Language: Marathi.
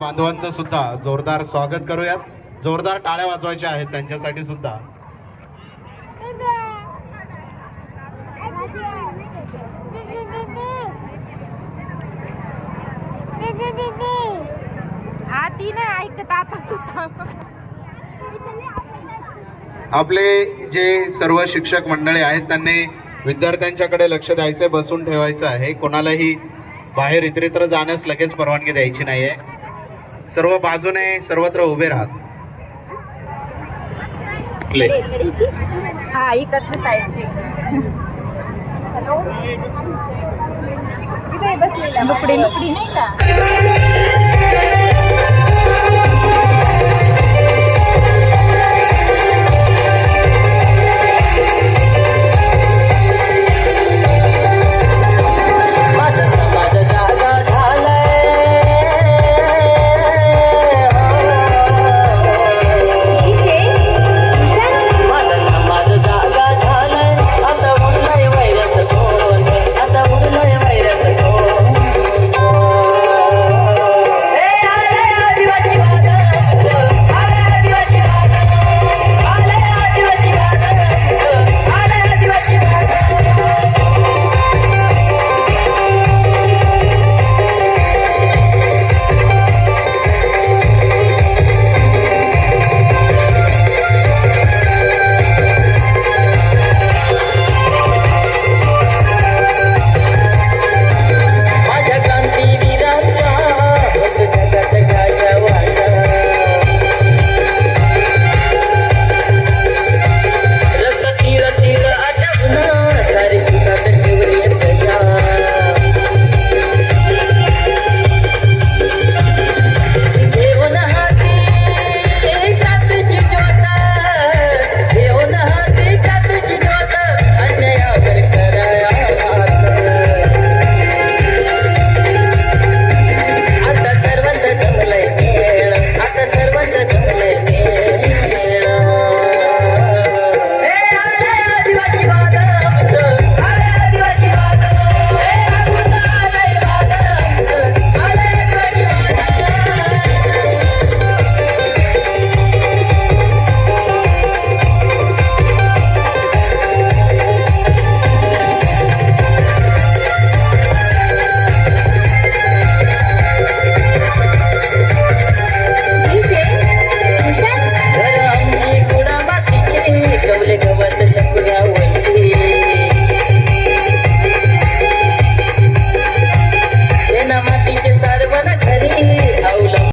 बांधवांचं सुद्धा जोरदार स्वागत करूयात. जोरदार टाळ्या वाजवायच्या आहेत त्यांच्यासाठी सुद्धा. आपले जे सर्व शिक्षक मंडळी आहेत त्यांनी विद्यार्थ्यांच्याकडे लक्ष द्यायचे, बसून ठेवायचं आहे. कोणालाही बाहेर इतरत्र जाण्यास लगेच परवानगी द्यायची नाहीये. सर्व बाजूने सर्वत्र उभे राहत. हा इकडच्या साईडची लुकडी लुकडी नाही का.